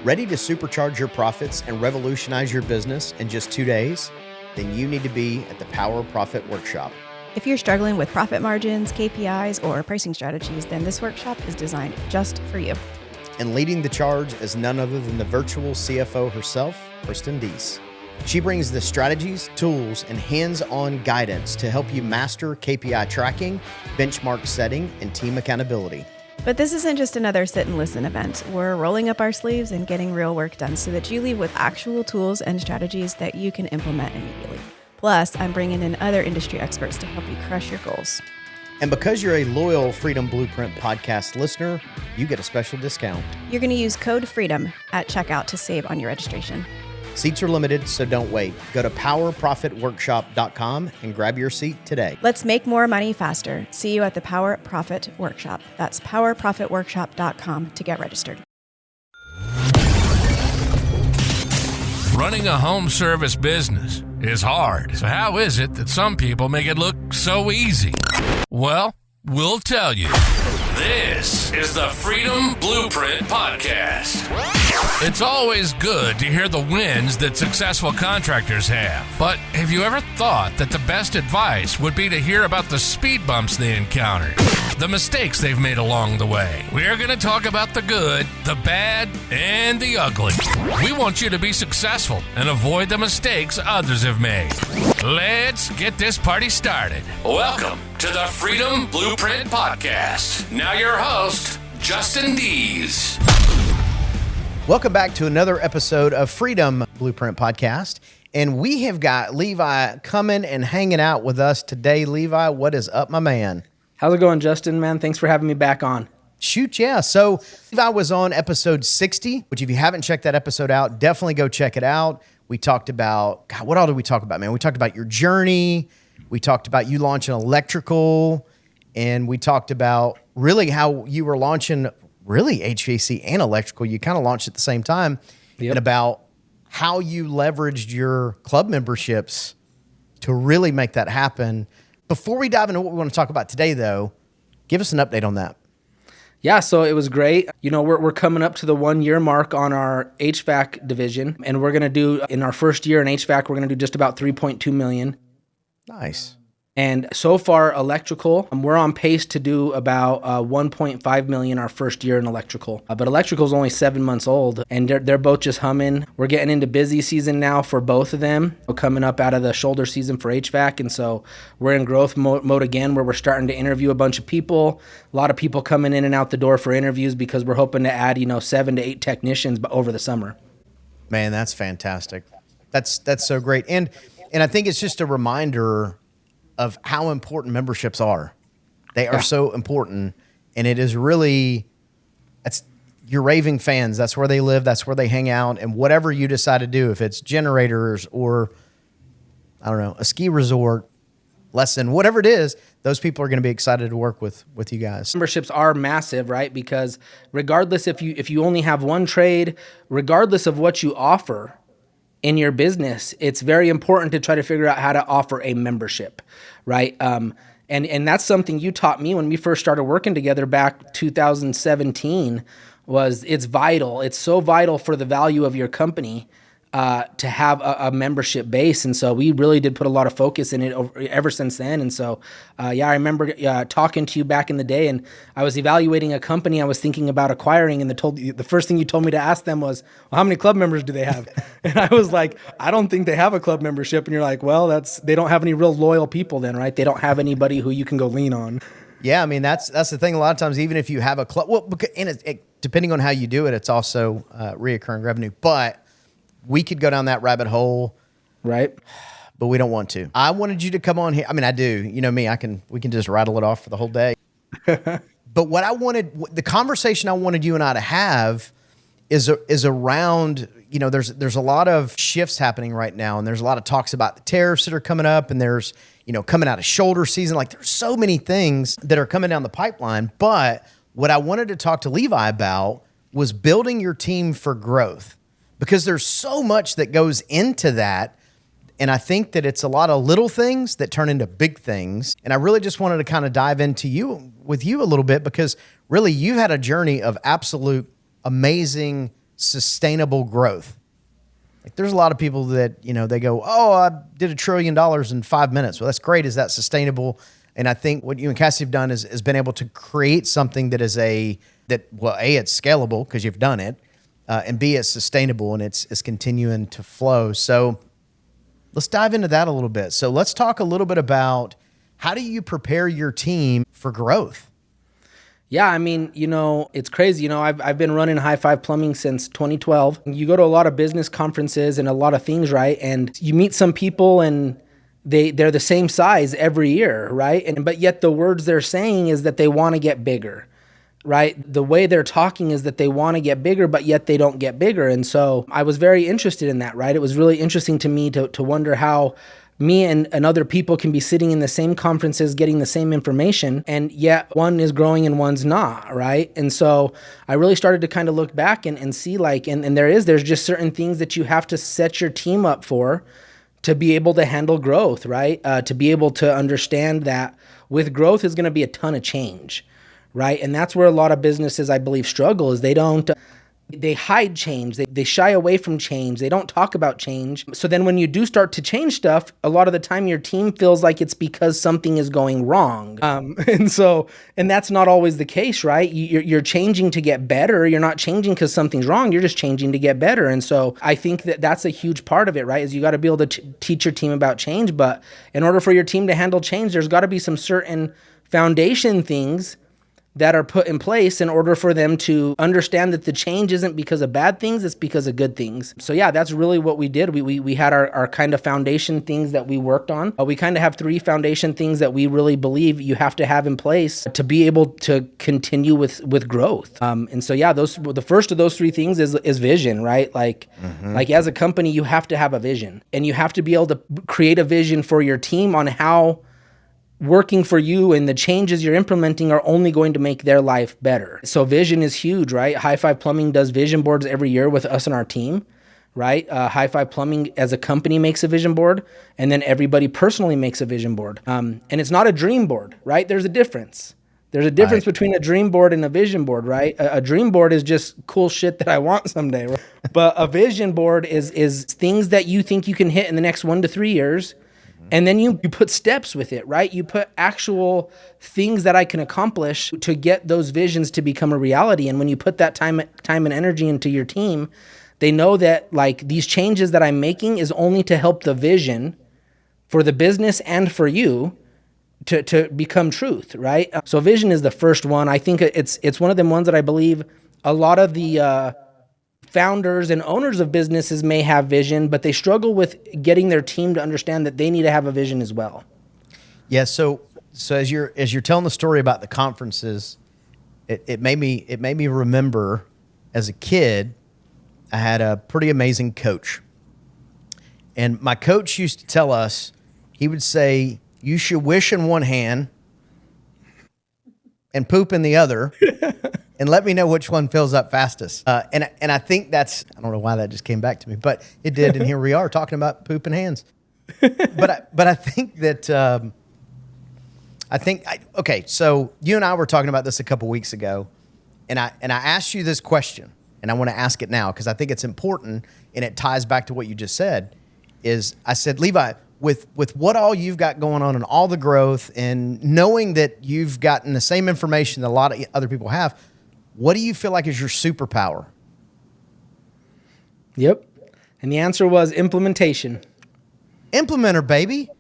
Ready to supercharge your profits and revolutionize your business in just 2 days? Then you need to be at the Power Profit Workshop. If you're struggling with profit margins, KPIs, or pricing strategies, then this workshop is designed just for you. And leading the charge is none other than the virtual CFO herself, Justin Deese. She brings the strategies, tools, and hands-on guidance to help you master KPI tracking, benchmark setting, and team accountability. But this isn't just another sit and listen event. We're rolling up our sleeves and getting real work done so that you leave with actual tools and strategies that you can implement immediately. Plus, I'm bringing in other industry experts to help you crush your goals. And because you're a loyal Freedom Blueprint podcast listener, you get a special discount. You're going to use code FREEDOM at checkout to save on your registration. Seats are limited, so don't wait. Go to powerprofitworkshop.com and grab your seat today. Let's make more money faster. See you at the Power Profit Workshop. That's powerprofitworkshop.com to get registered. Running a home service business is hard. So how is it that some people make it look so easy? Well, we'll tell you. This is the Freedom Blueprint Podcast. It's always good to hear the wins that successful contractors have. But have you ever thought that the best advice would be to hear about the speed bumps they encountered, the mistakes they've made along the way? We're going to talk about the good, the bad, and the ugly. We want you to be successful and avoid the mistakes others have made. Let's get this party started. Welcome to the Freedom Blueprint Podcast. Now your host, Justin Deese. Welcome back to another episode of Freedom Blueprint Podcast. And we have got Levi coming and hanging out with us today. Levi, what is up, my man? How's it going, Justin, man? Thanks for having me back on. Shoot, yeah. So Levi was on episode 60, which if you haven't checked that episode out, definitely go check it out. We talked about, God, what all did we talk about, man? We talked about your journey. We talked about you launching electrical. And we talked about really how you were launching really HVAC and electrical. You kind of launched at the same time. Yep. And about how you leveraged your club memberships to really make that happen. Before we dive into what we want to talk about today, though, give us an update on that. Yeah, so it was great. You know, we're coming up to the 1 year mark on our HVAC division, and we're going to do, in our first year in HVAC, we're going to do just about 3.2 million. Nice. And so far, electrical, we're on pace to do about 1.5 million our first year in electrical. But electrical is only 7 months old, and they're both just humming. We're getting into busy season now for both of them. We're coming up out of the shoulder season for HVAC, and so we're in growth mode again, where we're starting to interview a bunch of people. A lot of people coming in and out the door for interviews because we're hoping to add, 7 to 8 technicians over the summer. Man, that's fantastic. That's so great. And I think it's just a reminder of how important memberships are. They are so important. And it is really, it's your raving fans. That's where they live. That's where they hang out. And whatever you decide to do, if it's generators or, I don't know, a ski resort lesson, whatever it is, those people are going to be excited to work with you guys. Memberships are massive, right? Because regardless if you only have one trade, regardless of what you offer in your business, it's very important to try to figure out how to offer a membership, right? And that's something you taught me when we first started working together back 2017. It's vital. It's so vital for the value of your company to have a membership base. And so we really did put a lot of focus in it ever since then. And so, I remember talking to you back in the day, and I was evaluating a company I was thinking about acquiring, and the first thing you told me to ask them was, well, how many club members do they have? And I was like, I don't think they have a club membership. And you're like, well, they don't have any real loyal people then, right? They don't have anybody who you can go lean on. Yeah, I mean, that's the thing. A lot of times, even if you have a club, well, and depending on how you do it, it's also reoccurring revenue. But we could go down that rabbit hole, right? But we don't want to. I wanted you to come on here. I mean, I do. You know me. We can just rattle it off for the whole day. But the conversation I wanted you and I to have is around. There's a lot of shifts happening right now, and there's a lot of talks about the tariffs that are coming up, and there's coming out of shoulder season. Like there's so many things that are coming down the pipeline. But what I wanted to talk to Levi about was building your team for growth. Because there's so much that goes into that. And I think that it's a lot of little things that turn into big things. And I really just wanted to kind of dive into you a little bit, because really you've had a journey of absolute amazing sustainable growth. Like there's a lot of people that, they go, oh, I did $1 trillion in 5 minutes. Well, that's great. Is that sustainable? And I think what you and Cassie have done is been able to create something that is A, it's scalable because you've done it, and B, it's sustainable and it's continuing to flow. So let's dive into that a little bit. So let's talk a little bit about how do you prepare your team for growth? Yeah, I mean, it's crazy. I've been running High Five Plumbing since 2012. You go to a lot of business conferences and a lot of things, right? And you meet some people and they're the same size every year, right? But yet the words they're saying is that they want to get bigger, right? The way they're talking is that they want to get bigger, but yet they don't get bigger. And so I was very interested in that, right? It was really interesting to me to wonder how me and other people can be sitting in the same conferences getting the same information, and yet one is growing and one's not, right? And so I really started to kind of look back and see and there's just certain things that you have to set your team up for to be able to handle growth, right? To be able to understand that with growth is going to be a ton of change, right? And that's where a lot of businesses, I believe, struggle is they hide change. They shy away from change. They don't talk about change. So then when you do start to change stuff, a lot of the time your team feels like it's because something is going wrong. And that's not always the case, right? You're changing to get better. You're not changing because something's wrong. You're just changing to get better. And so I think that's a huge part of it, right? Is you got to be able to teach your team about change. But in order for your team to handle change, there's got to be some certain foundation things that are put in place in order for them to understand that the change isn't because of bad things, it's because of good things. So yeah, that's really what we did. We had our kind of foundation things that we worked on. We kind of have 3 foundation things that we really believe you have to have in place to be able to continue with growth. And so yeah, the first of those 3 things is vision, right? Like as a company, you have to have a vision, and you have to be able to create a vision for your team on how working for you and the changes you're implementing are only going to make their life better. So vision is huge, right? High Five Plumbing does vision boards every year with us and our team, right? High Five Plumbing as a company makes a vision board, and then everybody personally makes a vision board. And it's not a dream board, right? There's a difference. There's a difference between a dream board and a vision board, right? A dream board is just cool shit that I want someday, right? But a vision board is things that you think you can hit in the next 1 to 3 years. And then you put steps with it, right? You put actual things that I can accomplish to get those visions to become a reality. And when you put that time and energy into your team, they know that these changes that I'm making is only to help the vision for the business and for you to become truth, right? So vision is the first one. I think it's one of them ones that I believe a lot of the founders and owners of businesses may have vision, but they struggle with getting their team to understand that they need to have a vision as well. Yeah. So as you're telling the story about the conferences, it made me remember as a kid, I had a pretty amazing coach, and my coach used to tell us, he would say, you should wish in one hand and poop in the other. And let me know which one fills up fastest. And I think I don't know why that just came back to me, but it did. And here we are talking about poop and hands. But I think that, okay, so you and I were talking about this a couple weeks ago, and I asked you this question, and I want to ask it now because I think it's important, and it ties back to what you just said, is I said, Levi, with what all you've got going on and all the growth and knowing that you've gotten the same information that a lot of other people have, what do you feel like is your superpower? Yep. And the answer was implementation. Implementer, baby.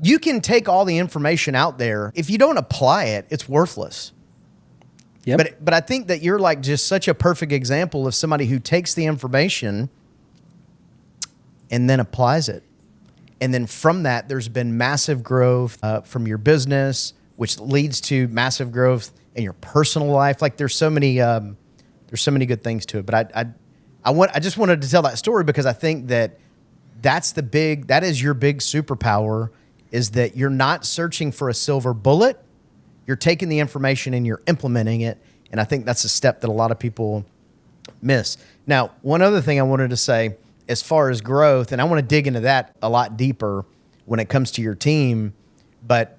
You can take all the information out there. If you don't apply it, it's worthless. Yep. But I think that you're just such a perfect example of somebody who takes the information and then applies it. And then from that, there's been massive growth from your business, which leads to massive growth in your personal life. There's so many good things to it. But I just wanted to tell that story because I think that that is your big superpower, is that you're not searching for a silver bullet. You're taking the information and you're implementing it. And I think that's a step that a lot of people miss. Now, one other thing I wanted to say as far as growth, and I want to dig into that a lot deeper when it comes to your team, but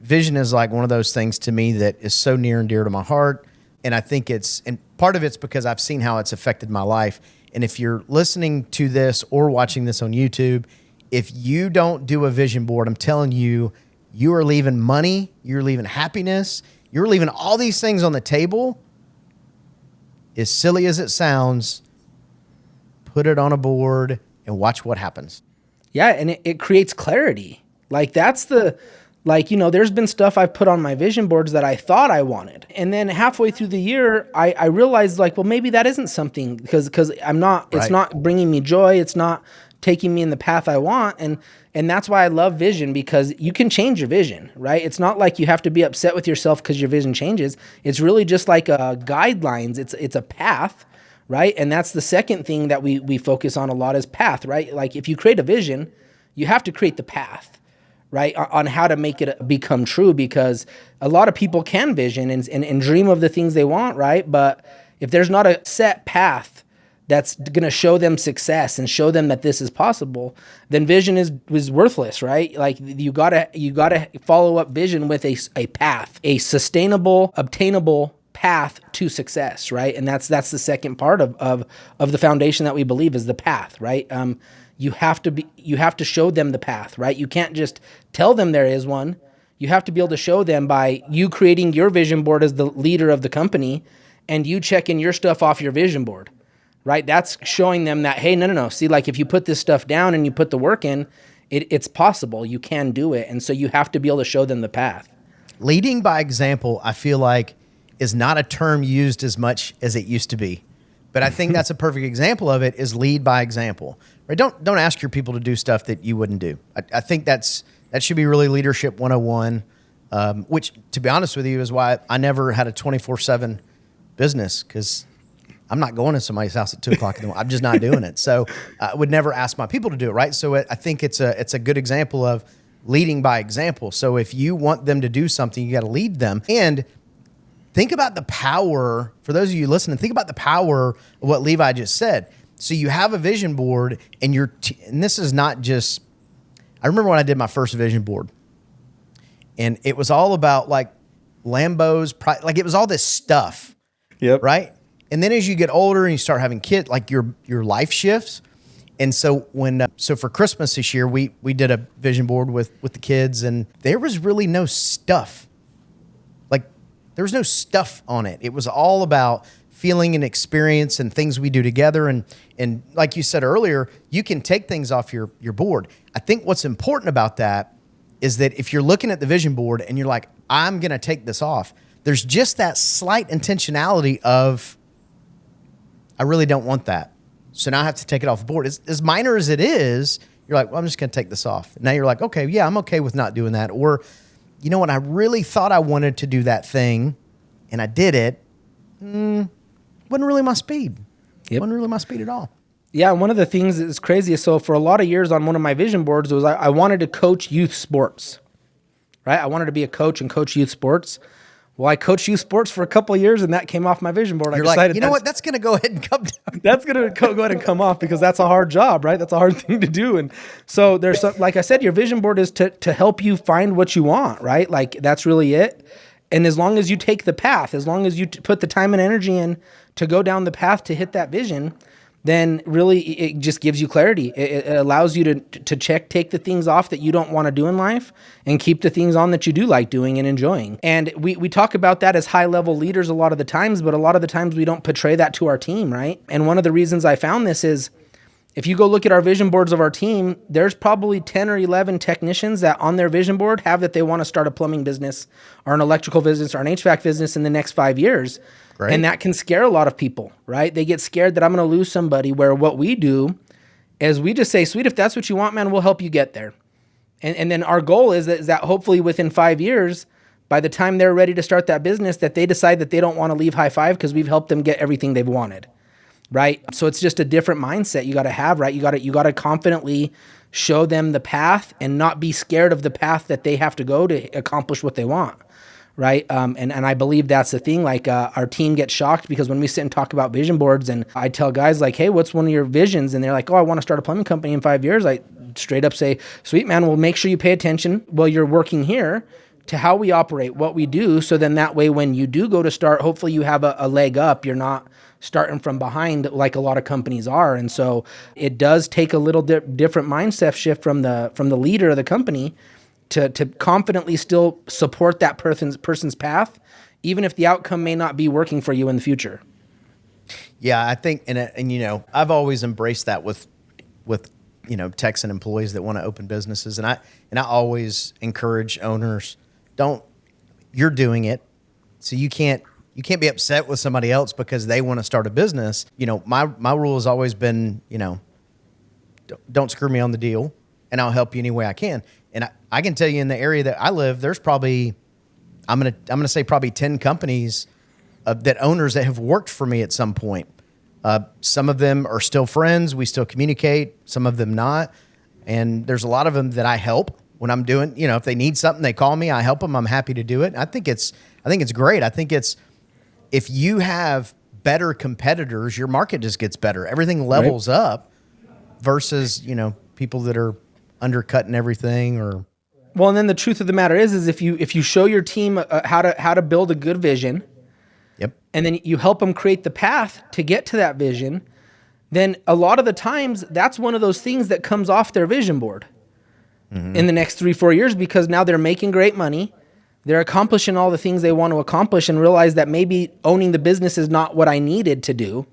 vision is one of those things to me that is so near and dear to my heart. And I think and part of it's because I've seen how it's affected my life. And if you're listening to this or watching this on YouTube, if you don't do a vision board, I'm telling you, you are leaving money, you're leaving happiness, you're leaving all these things on the table. As silly as it sounds, put it on a board and watch what happens. Yeah, and it creates clarity. Like there's been stuff I've put on my vision boards that I thought I wanted. And then halfway through the year, I realized well, maybe that isn't something because it's not bringing me joy. It's not taking me in the path I want. And that's why I love vision, because you can change your vision, right? It's not like you have to be upset with yourself because your vision changes. It's really just like guidelines. It's a path, right? And that's the second thing that we focus on a lot is path, right? Like if you create a vision, you have to create the path, right? On how to make it become true, because a lot of people can vision and dream of the things they want, right? But if there's not a set path that's going to show them success and show them that this is possible, then vision is worthless, right? Like you gotta follow up vision with a path, a sustainable, obtainable path to success, right? And that's the second part of the foundation that we believe is the path, right? You have to show them the path, right? You can't just tell them there is one. You have to be able to show them by you creating your vision board as the leader of the company and you checking your stuff off your vision board, right? That's showing them that, hey, no. See, like if you put this stuff down and you put the work in, it's possible. You can do it. And so you have to be able to show them the path. Leading by example, I feel like, is not a term used as much as it used to be. But I think that's a perfect example of it is lead by example. Right? Don't ask your people to do stuff that you wouldn't do. I think that should be really leadership 101, which, to be honest with you, is why I never had a 24/7 business, because I'm not going to somebody's house at 2 o'clock in the morning. I'm just not doing it. So I would never ask my people to do it, right? So I think it's a good example of leading by example. So if you want them to do something, you got to lead them. And think about the power, for those of you listening, think about the power of what Levi just said. So you have a vision board and and this is not just, I remember when I did my first vision board and it was all about like Lambos, like it was all this stuff. Yep. Right. And then as you get older and you start having kids, like your life shifts. And so so for Christmas this year, we did a vision board with the kids and there was really no stuff. Like there was no stuff on it. It was all about feeling and experience and things we do together. And like you said earlier, you can take things off your board. I think what's important about that is that if you're looking at the vision board and you're like, I'm going to take this off, there's just that slight intentionality of, I really don't want that. So now I have to take it off the board. As minor as it is, you're like, well, I'm just going to take this off. Now you're like, okay, yeah, I'm okay with not doing that. Or, you know what, I really thought I wanted to do that thing and I did it. Wasn't really my speed. Yep. Wasn't really my speed at all. Yeah, one of the things that's crazy is, so for a lot of years on one of my vision boards was I wanted to coach youth sports, right? I wanted to be a coach and coach youth sports. Well, I coached youth sports for a couple of years and that came off my vision board. You're like, you know what? That's going to go ahead and come down. That's going to go ahead and come off because that's a hard job, right? That's a hard thing to do. And so there's, like I said, your vision board is to help you find what you want, right? Like that's really it. And as long as you take the path, as long as you put the time and energy in to go down the path to hit that vision, then really it just gives you clarity. It allows you to take the things off that you don't want to do in life and keep the things on that you do like doing and enjoying. And we talk about that as high-level leaders a lot of the times, but a lot of the times we don't portray that to our team, right? And one of the reasons I found this is if you go look at our vision boards of our team, there's probably 10 or 11 technicians that on their vision board have that they want to start a plumbing business or an electrical business or an HVAC business in the next 5 years. Great. And that can scare a lot of people, right? They get scared that I'm going to lose somebody, where what we do is we just say, sweet, if that's what you want, man, we'll help you get there. And then our goal is that hopefully within 5 years, by the time they're ready to start that business, that they decide that they don't want to leave high five because we've helped them get everything they've wanted, right? So it's just a different mindset you got to have, right? You got to confidently show them the path and not be scared of the path that they have to go to accomplish what they want. Right. And I believe that's the thing. Like our team gets shocked because when we sit and talk about vision boards and I tell guys like, hey, what's one of your visions? And they're like, oh, I want to start a plumbing company in 5 years. I straight up say, sweet, man, well, make sure you pay attention while you're working here to how we operate, what we do. So then that way, when you do go to start, hopefully you have a leg up. You're not starting from behind like a lot of companies are. And so it does take a little different mindset shift from the leader of the company to confidently still support that person's path, even if the outcome may not be working for you in the future. Yeah, I think, and you know, I've always embraced that with you know, techs and employees that want to open businesses, and I always encourage owners, you're doing it, so you can't be upset with somebody else because they want to start a business. You know, my rule has always been, you know, don't screw me on the deal, and I'll help you any way I can. And I can tell you, in the area that I live, there's probably, I'm gonna say probably 10 companies that owners that have worked for me at some point. Some of them are still friends. We still communicate. Some of them not. And there's a lot of them that I help when I'm doing, you know, if they need something, they call me, I help them. I'm happy to do it. I think it's great. I think if you have better competitors, your market just gets better. Everything levels up versus, you know, people that are undercutting everything or. Well, and then the truth of the matter is if you show your team how to build a good vision, and then you help them create the path to get to that vision, then a lot of the times that's one of those things that comes off their vision board in the next 3-4 years, because now they're making great money. They're accomplishing all the things they want to accomplish and realize that maybe owning the business is not what I needed to do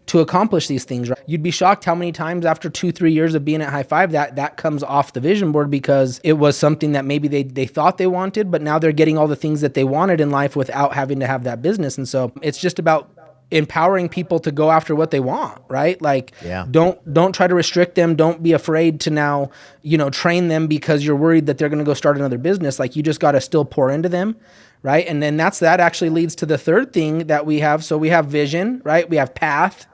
to accomplish these things. Right? You'd be shocked how many times after 2-3 years of being at High Five that comes off the vision board because it was something that maybe they thought they wanted, but now they're getting all the things that they wanted in life without having to have that business. And so it's just about empowering people to go after what they want, right? Like, don't try to restrict them. Don't be afraid to now, you know, train them because you're worried that they're going to go start another business. Like, you just got to still pour into them, right? And then that actually leads to the third thing that we have. So we have vision, right? We have path.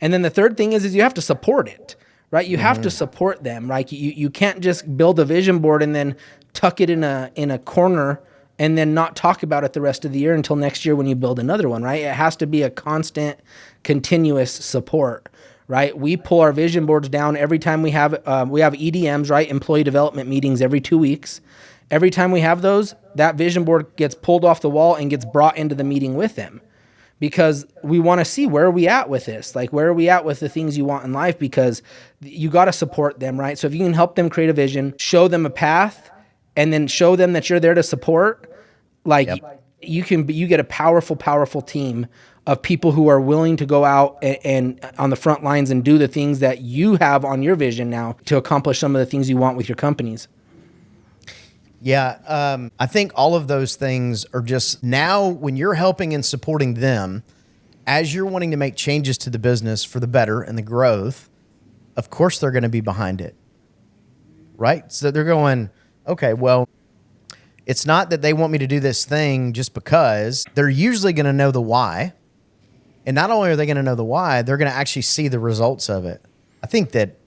And then the third thing is you have to support it, right? You have to support them, right? You can't just build a vision board and then tuck it in a corner and then not talk about it the rest of the year until next year when you build another one, right? It has to be a constant, continuous support, right? We pull our vision boards down every time we have EDMs, right? Employee development meetings every 2 weeks. Every time we have those, that vision board gets pulled off the wall and gets brought into the meeting with them. Because we want to see where are we at with this? Like, where are we at with the things you want in life? Because you got to support them, right? So if you can help them create a vision, show them a path, and then show them that you're there to support, like you get a powerful, powerful team of people who are willing to go out and on the front lines and do the things that you have on your vision now to accomplish some of the things you want with your companies. Yeah, I think all of those things are just now when you're helping and supporting them, as you're wanting to make changes to the business for the better and the growth, of course they're going to be behind it, right? So they're going, okay, well, it's not that they want me to do this thing just because. They're usually going to know the why. And not only are they going to know the why, they're going to actually see the results of it. I think that,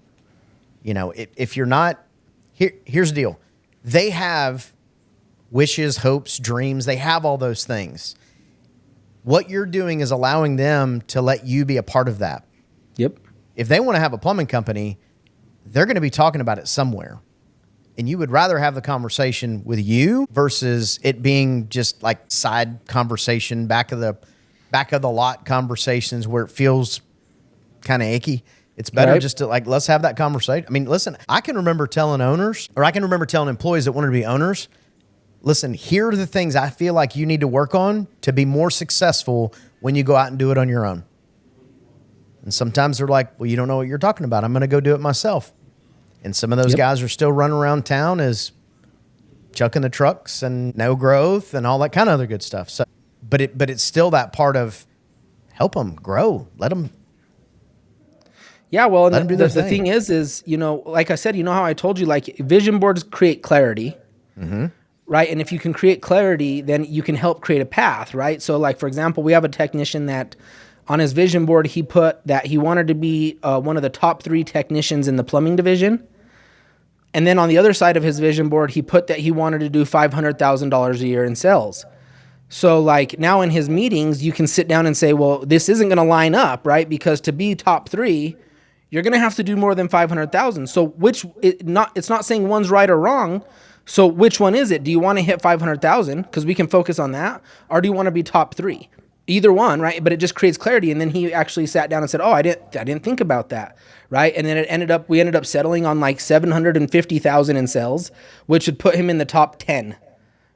you know, if you're not, here's the deal. They have wishes, hopes, dreams. They have all those things. What you're doing is allowing them to let you be a part of that. Yep. If they want to have a plumbing company, they're going to be talking about it somewhere. And you would rather have the conversation with you versus it being just like side conversation, back of the lot conversations where it feels kind of icky. It's better just to let's have that conversation. I mean, listen, I can remember telling owners, or I can remember telling employees that wanted to be owners, listen, here are the things I feel like you need to work on to be more successful when you go out and do it on your own. And sometimes they're like, well, you don't know what you're talking about. I'm going to go do it myself. And some of those guys are still running around town as chucking the trucks and no growth and all that kind of other good stuff. So, but it's still that part of help them grow, let them. Yeah, well, and the thing is, you know, like I said, you know how I told you, like, vision boards create clarity, right? And if you can create clarity, then you can help create a path, right? So, like, for example, we have a technician that on his vision board, he put that he wanted to be one of the top 3 technicians in the plumbing division. And then on the other side of his vision board, he put that he wanted to do $500,000 a year in sales. So, like, now in his meetings, you can sit down and say, well, this isn't going to line up, right? Because to be top 3, you're going to have to do more than 500,000. So it's not saying one's right or wrong. So which one is it? Do you want to hit 500,000 because we can focus on that, or do you want to be top 3? Either one, right? But it just creates clarity. And then he actually sat down and said, "Oh, I didn't think about that," right? And then we ended up settling on like 750,000 in sales, which would put him in the top 10,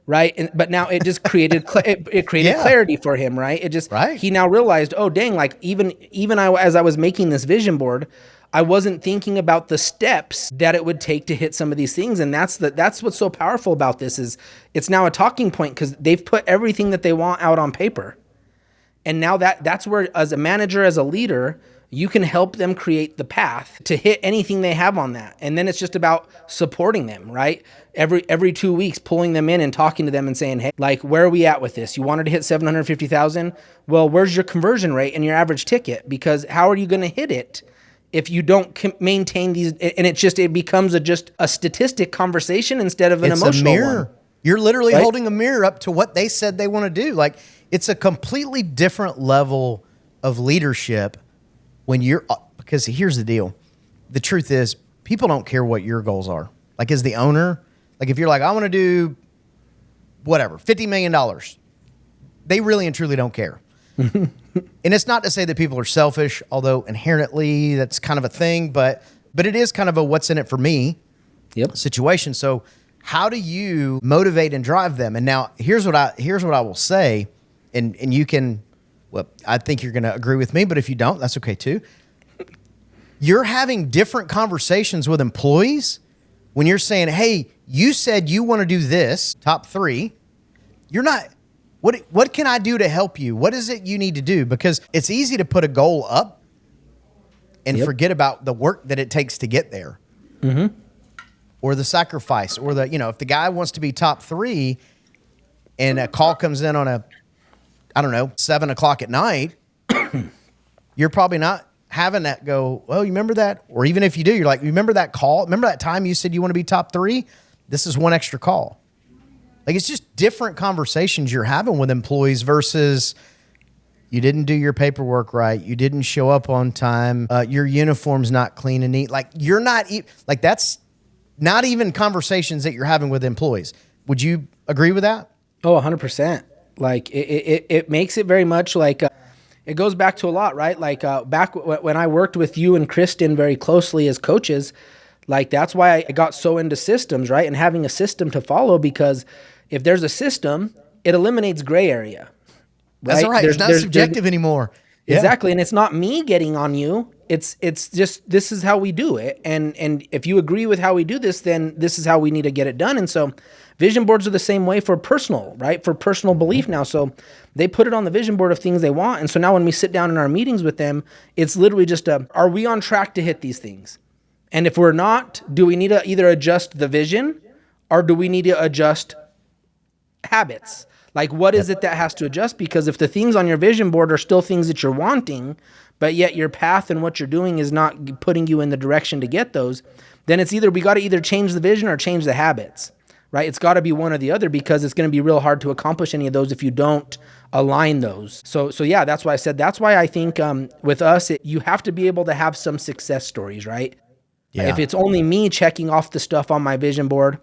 right? But now it just created clarity for him, right? He now realized, oh dang, like even as I was making this vision board, I wasn't thinking about the steps that it would take to hit some of these things. And that's what's so powerful about this is it's now a talking point because they've put everything that they want out on paper. And now that's where, as a manager, as a leader, you can help them create the path to hit anything they have on that. And then it's just about supporting them, right? Every 2 weeks, pulling them in and talking to them and saying, hey, like, where are we at with this? You wanted to hit 750,000? Well, where's your conversion rate and your average ticket? Because how are you going to hit it if you don't maintain these? And it becomes just a statistic conversation instead of an emotional one. You're literally holding a mirror up to what they said they want to do. Like, it's a completely different level of leadership because here's the deal. The truth is, people don't care what your goals are. Like, as the owner, like if you're like, I want to do whatever, $50 million, they really and truly don't care. And it's not to say that people are selfish, although inherently that's kind of a thing, but it is kind of a what's in it for me situation. So how do you motivate and drive them? And now here's what I will say, and you can, well, I think you're going to agree with me, but if you don't, that's okay too. You're having different conversations with employees when you're saying, hey, you said you want to do this, top 3. You're not, what can I do to help you? What is it you need to do? Because it's easy to put a goal up and forget about the work that it takes to get there. Mm-hmm. Or the sacrifice, or if the guy wants to be top 3 and a call comes in on 7 o'clock at night, you're probably not having that go, well, you remember that? Or even if you do, you're like, you remember that call? Remember that time you said you want to be top 3? This is one extra call. Like, it's just different conversations you're having with employees versus you didn't do your paperwork right. You didn't show up on time. Your uniform's not clean and neat. Like, you're not, that's not even conversations that you're having with employees. Would you agree with that? Oh, 100%. Like it makes it very much like it goes back to a lot, right? Like back when I worked with you and Kristen very closely as coaches, like that's why I got so into systems, right? And having a system to follow, because if there's a system, it eliminates gray area. Right? That's right. It's not subjective anymore. Exactly. And it's not me getting on you. It's just, this is how we do it. And if you agree with how we do this, then this is how we need to get it done. And so vision boards are the same way for personal, right? For personal belief now. So they put it on the vision board of things they want. And so now when we sit down in our meetings with them, it's literally just are we on track to hit these things? And if we're not, do we need to either adjust the vision or do we need to adjust habits? Like, what is it that has to adjust? Because if the things on your vision board are still things that you're wanting, but yet your path and what you're doing is not putting you in the direction to get those, then it's we got to either change the vision or change the habits, right? It's got to be one or the other, because it's going to be real hard to accomplish any of those if you don't align those. So yeah, that's why I said, that's why I think with us, you have to be able to have some success stories, right? Yeah. If it's only me checking off the stuff on my vision board,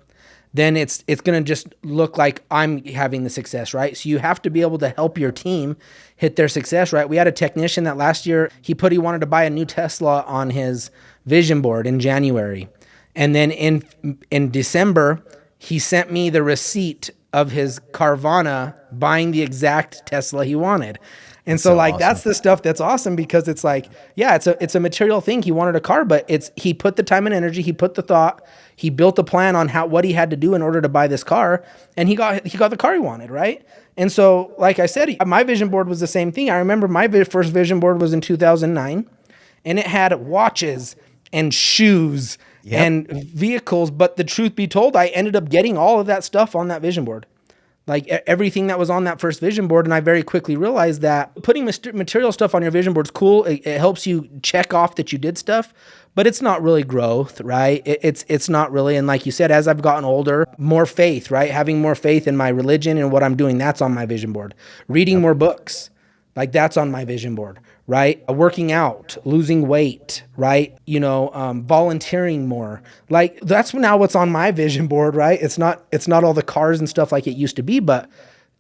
then it's going to just look like I'm having the success, right? So you have to be able to help your team hit their success, right? We had a technician that last year, he wanted to buy a new Tesla on his vision board in January. And then in December, he sent me the receipt of his Carvana buying the exact Tesla he wanted. And so like, awesome. That's the stuff that's awesome, because it's like, yeah, it's a material thing. He wanted a car, but he put the time and energy, he put the thought, he built a plan on what he had to do in order to buy this car, and he got the car he wanted, right? And so, like I said, my vision board was the same thing. I remember my first vision board was in 2009, and it had watches and shoes and vehicles. But the truth be told, I ended up getting all of that stuff on that vision board. Like everything that was on that first vision board. And I very quickly realized that putting material stuff on your vision board is cool. It helps you check off that you did stuff, but it's not really growth, right? It's not really. And like you said, as I've gotten older, more faith, right? Having more faith in my religion and what I'm doing, that's on my vision board. Reading more books, Like that's on my vision board, right? Working out, losing weight, right? Volunteering more. Like that's now what's on my vision board, right? It's not all the cars and stuff like it used to be, but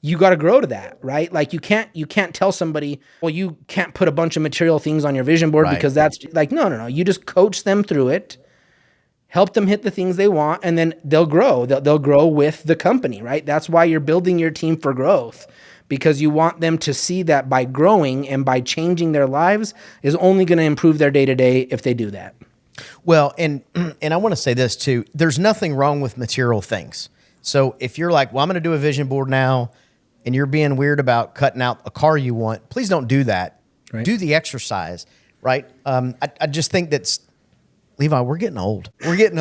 you got to grow to that, right? Like you can't tell somebody, well, you can't put a bunch of material things on your vision board because that's like, no. You just coach them through it, help them hit the things they want, and then they'll grow. They'll grow with the company, right? That's why you're building your team for growth, because you want them to see that by growing and by changing their lives is only going to improve their day-to-day if they do that. Well, and I want to say this too. There's nothing wrong with material things. So if you're like, well, I'm going to do a vision board now, and you're being weird about cutting out a car you want, please don't do that. Right. Do the exercise, right? I just think that's, Levi, we're getting old. I don't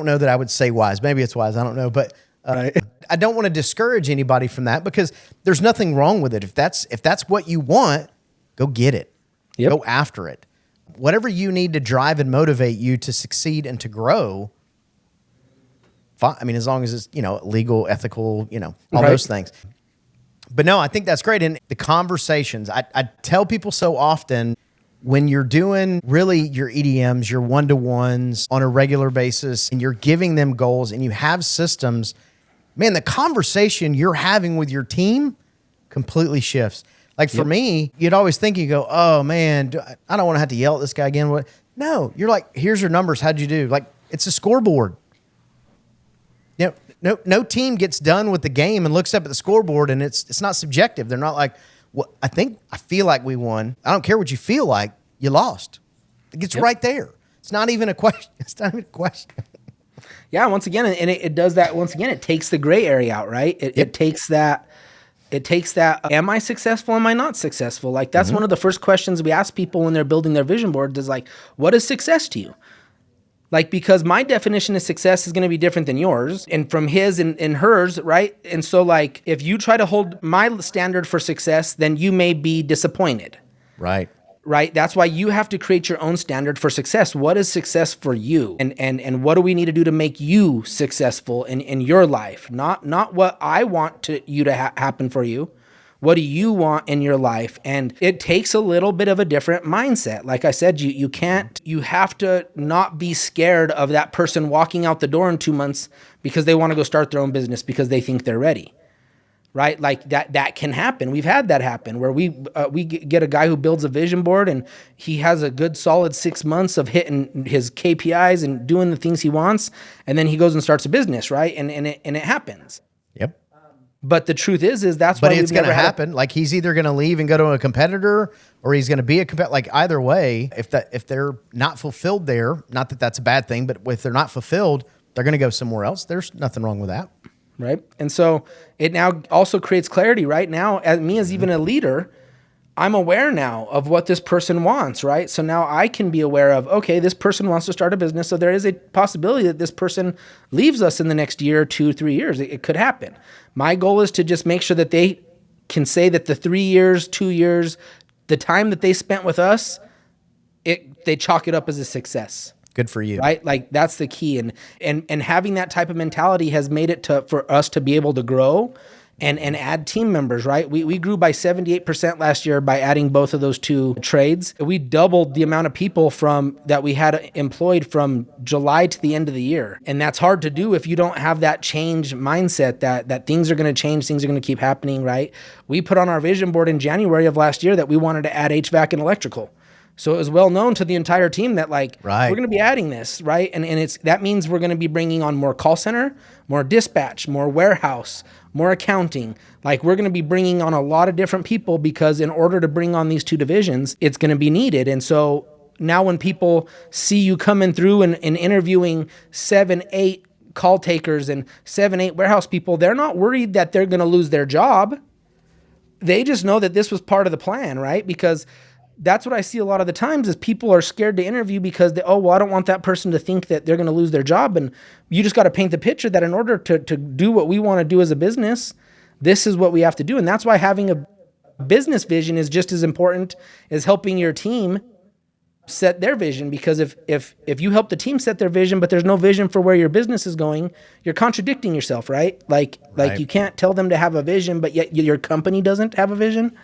know that I would say wise. Maybe it's wise. I don't know. But I don't want to discourage anybody from that, because there's nothing wrong with it. If that's what you want, go get it. Yep. Go after it. Whatever you need to drive and motivate you to succeed and to grow, fine. I mean, as long as it's, legal, ethical, all those things. But no, I think that's great. And the conversations, I tell people so often, when you're doing really your EDMs, your one-to-ones on a regular basis, and you're giving them goals and you have systems, man, the conversation you're having with your team completely shifts. Like for me, you'd always think, you go, oh man, I don't want to have to yell at this guy again. No, you're like, here's your numbers. How'd you do? Like, it's a scoreboard. No team gets done with the game and looks up at the scoreboard, and it's not subjective. They're not like, well, I feel like we won. I don't care what you feel like. You lost. It's right there. It's not even a question. It's not even a question. Yeah, once again, and it does that. Once again, it takes the gray area out, right? It takes that. It takes that. Am I successful? Am I not successful? Like that's one of the first questions we ask people when they're building their vision board. Is like, what is success to you? Like, because my definition of success is going to be different than yours and from his and hers, right? And so like, if you try to hold my standard for success, then you may be disappointed. Right. Right. That's why you have to create your own standard for success. What is success for you? And what do we need to do to make you successful in your life? Not what I want you to happen for you. What do you want in your life? And it takes a little bit of a different mindset. Like I said, you have to not be scared of that person walking out the door in 2 months because they want to go start their own business because they think they're ready. Right? Like that can happen. We've had that happen where we get a guy who builds a vision board and he has a good solid 6 months of hitting his KPIs and doing the things he wants. And then he goes and starts a business, right? And it happens. Yep. But the truth is that's why it's going to happen. Like he's either going to leave and go to a competitor, or he's going to be a competitor. Like either way, if they're not fulfilled there, not that that's a bad thing, but if they're not fulfilled, they're going to go somewhere else. There's nothing wrong with that. Right. And so it now also creates clarity, right? Now, as even a leader, I'm aware now of what this person wants, right? So now I can be aware of, okay, this person wants to start a business. So there is a possibility that this person leaves us in the next year, 2, 3 years. It could happen. My goal is to just make sure that they can say that the 3 years, 2 years, the time that they spent with us, they chalk it up as a success. Good for you. Right? Like that's the key. And having that type of mentality has made it for us to be able to grow and add team members, right? We grew by 78% last year by adding both of those two trades. We doubled the amount of people that we had employed from July to the end of the year. And that's hard to do if you don't have that change mindset that things are going to change, things are going to keep happening, right? We put on our vision board in January of last year that we wanted to add HVAC and electrical. So it was well known to the entire team that we're going to be adding this, right? And that means we're going to be bringing on more call center, more dispatch, more warehouse, more accounting. Like we're going to be bringing on a lot of different people because in order to bring on these two divisions, it's going to be needed. And so now when people see you coming through and interviewing 7, 8 call takers and 7, 8 warehouse people, they're not worried that they're going to lose their job. They just know that this was part of the plan, right? Because that's what I see a lot of the times is people are scared to interview because I don't want that person to think that they're going to lose their job. And you just got to paint the picture that in order to do what we want to do as a business, this is what we have to do. And that's why having a business vision is just as important as helping your team set their vision. Because if you help the team set their vision, but there's no vision for where your business is going, you're contradicting yourself, right? Like you can't tell them to have a vision, but yet your company doesn't have a vision.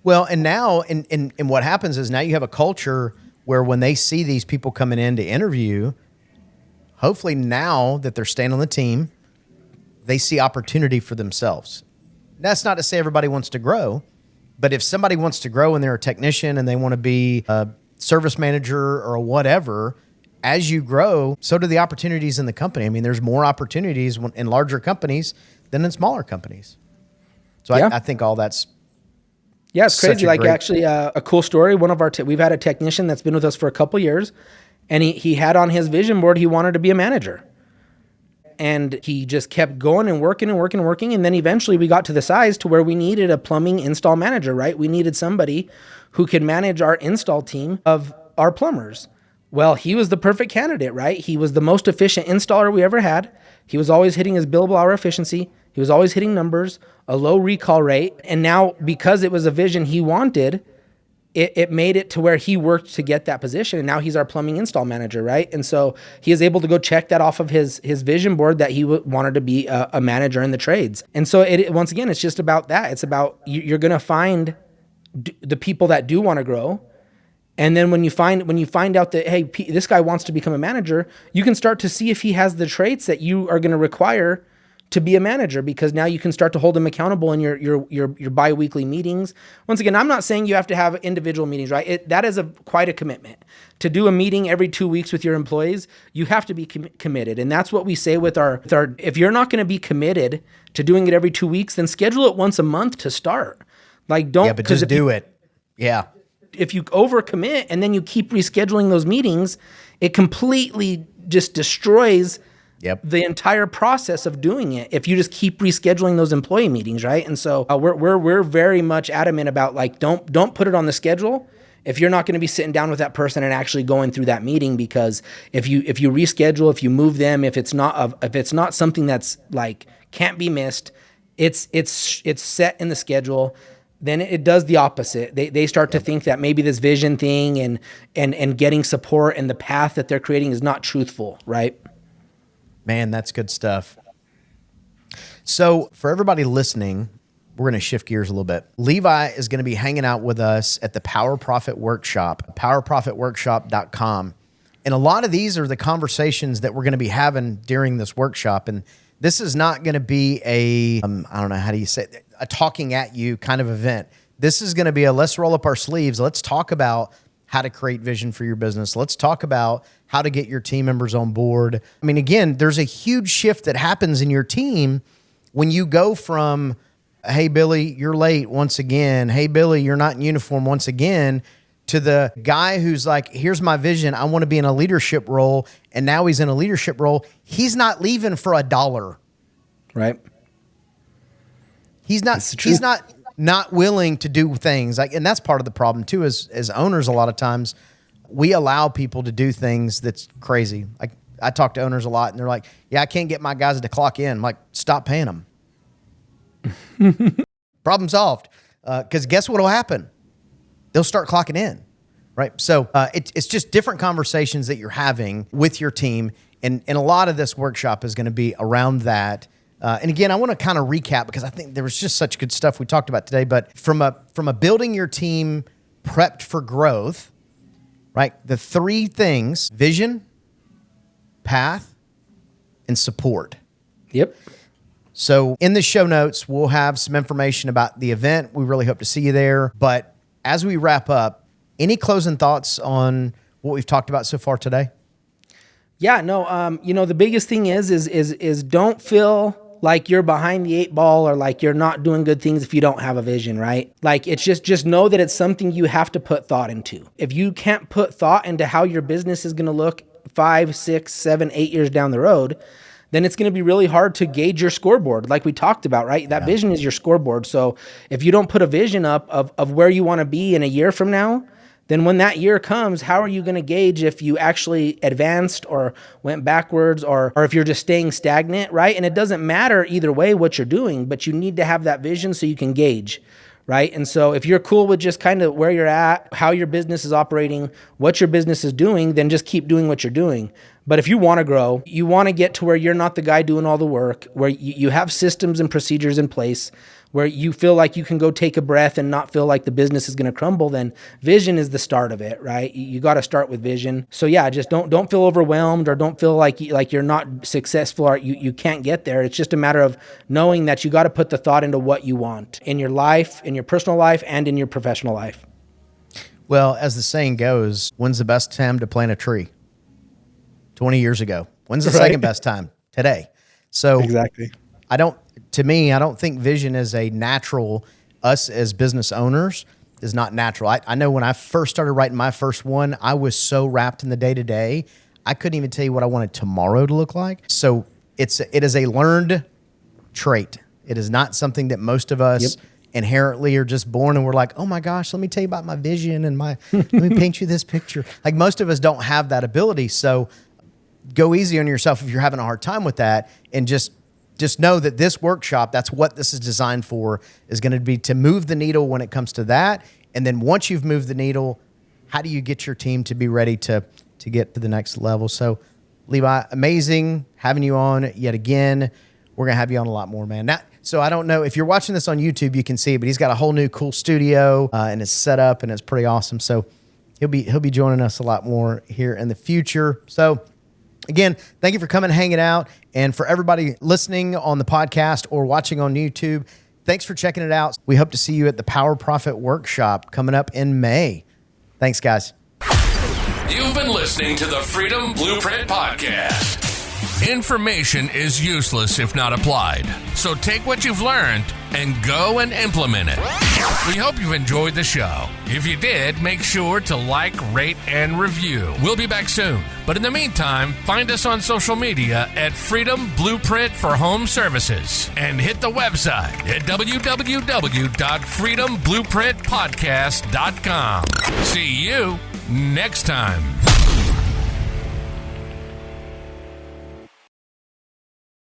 Well, and now, and what happens is now you have a culture where when they see these people coming in to interview, hopefully now that they're staying on the team, they see opportunity for themselves. That's not to say everybody wants to grow, but if somebody wants to grow and they're a technician and they want to be a service manager or whatever, as you grow, so do the opportunities in the company. I mean, there's more opportunities in larger companies than in smaller companies. So Yeah. I think all that's Yeah, it's such crazy. a Like great- actually a cool story. One of our, we've had a technician that's been with us for a couple years, and he had on his vision board, he wanted to be a manager. And he just kept going and working and working and working. And then eventually we got to the size to where we needed a plumbing install manager, right? We needed somebody who could manage our install team of our plumbers. Well, he was the perfect candidate, right? He was the most efficient installer we ever had. He was always hitting his billable hour efficiency. He was always hitting numbers, a low recall rate. And now because it was a vision he wanted, it made it to where he worked to get that position. And now he's our plumbing install manager, right? And so he is able to go check that off of his vision board that he wanted to be a manager in the trades. And so once again, it's just about that. It's about you're going to find the people that do want to grow. And then when you find out that, hey, this guy wants to become a manager, you can start to see if he has the traits that you are going to require to be a manager, because now you can start to hold him accountable in your bi-weekly meetings. Once again, I'm not saying you have to have individual meetings, right? That is quite a commitment. To do a meeting every 2 weeks with your employees, you have to be committed. And that's what we say with our if you're not going to be committed to doing it every 2 weeks, then schedule it once a month to start. Like don't, yeah, but just do it. Yeah. If you overcommit and then you keep rescheduling those meetings, it completely just destroys the entire process of doing it. If you just keep rescheduling those employee meetings, right? And so we're very much adamant about like don't put it on the schedule if you're not going to be sitting down with that person and actually going through that meeting, because if you reschedule, if you move them, if it's not something that's like can't be missed, it's set in the schedule. Then it does the opposite. They start to think that maybe this vision thing and getting support and the path that they're creating is not truthful, right? Man, that's good stuff. So for everybody listening, we're going to shift gears a little bit. Levi is going to be hanging out with us at the Power Profit Workshop, powerprofitworkshop.com. And a lot of these are the conversations that we're going to be having during this workshop. And this is not going to be I don't know, how do you say it? A talking at you kind of event. This is going to be let's roll up our sleeves. Let's talk about how to create vision for your business. Let's talk about how to get your team members on board. I mean, again, there's a huge shift that happens in your team when you go from, hey, Billy, you're late once again. Hey, Billy, you're not in uniform once again, to the guy who's like, here's my vision. I want to be in a leadership role. And now he's in a leadership role. He's not leaving for $1. Right. He's not willing to do things like, and that's part of the problem too, as owners, a lot of times we allow people to do things that's crazy. Like I talk to owners a lot and they're like, yeah, I can't get my guys to clock in. I'm like, stop paying them. Problem solved. Cause guess what'll happen? They'll start clocking in. Right. So, it's just different conversations that you're having with your team. And a lot of this workshop is going to be around that. And again, I want to kind of recap because I think there was just such good stuff we talked about today. But from a building your team prepped for growth, right? The three things: vision, path, and support. Yep. So in the show notes, we'll have some information about the event. We really hope to see you there. But as we wrap up, any closing thoughts on what we've talked about so far today? Yeah, no, the biggest thing is don't feel like you're behind the 8 ball or like you're not doing good things if you don't have a vision, right? Like it's just know that it's something you have to put thought into. If you can't put thought into how your business is going to look 5, 6, 7, 8 years down the road, then it's going to be really hard to gauge your scoreboard like we talked about, right? That vision is your scoreboard. So if you don't put a vision up of where you want to be in a year from now, then when that year comes, how are you going to gauge if you actually advanced or went backwards or if you're just staying stagnant, right? And it doesn't matter either way what you're doing, but you need to have that vision so you can gauge, right? And so if you're cool with just kind of where you're at, how your business is operating, what your business is doing, then just keep doing what you're doing. But if you want to grow, you want to get to where you're not the guy doing all the work, where you have systems and procedures in place, where you feel like you can go take a breath and not feel like the business is going to crumble, then vision is the start of it, right? You got to start with vision. So yeah, just don't feel overwhelmed, or don't feel like you're not successful, or you can't get there. It's just a matter of knowing that you got to put the thought into what you want in your life, in your personal life, and in your professional life. Well, as the saying goes, when's the best time to plant a tree? 20 years ago. When's the second best time? Today. So exactly. I don't think vision is a natural, us as business owners is not natural. I know when I first started writing my first one, I was so wrapped in the day to day, I couldn't even tell you what I wanted tomorrow to look like. So it is a learned trait. It is not something that most of us inherently are just born and we're like, oh my gosh, let me tell you about my vision and let me paint you this picture. Like most of us don't have that ability. So go easy on yourself if you're having a hard time with that, and just know that this workshop, that's what this is designed for, is going to be to move the needle when it comes to that. And then once you've moved the needle, how do you get your team to be ready to get to the next level? So Levi, amazing having you on yet again. We're going to have you on a lot more, man. Now, so I don't know if you're watching this on YouTube, you can see, but he's got a whole new cool studio and it's set up and it's pretty awesome. So he'll be joining us a lot more here in the future. So again, thank you for coming and hanging out. And for everybody listening on the podcast or watching on YouTube, thanks for checking it out. We hope to see you at the Power Profit Workshop coming up in May. Thanks, guys. You've been listening to the Freedom Blueprint Podcast. Information is useless if not applied. So take what you've learned and go and implement it. We hope you've enjoyed the show. If you did, make sure to like, rate, and review. We'll be back soon. But in the meantime, find us on social media at Freedom Blueprint for Home Services and hit the website at www.freedomblueprintpodcast.com. See you next time.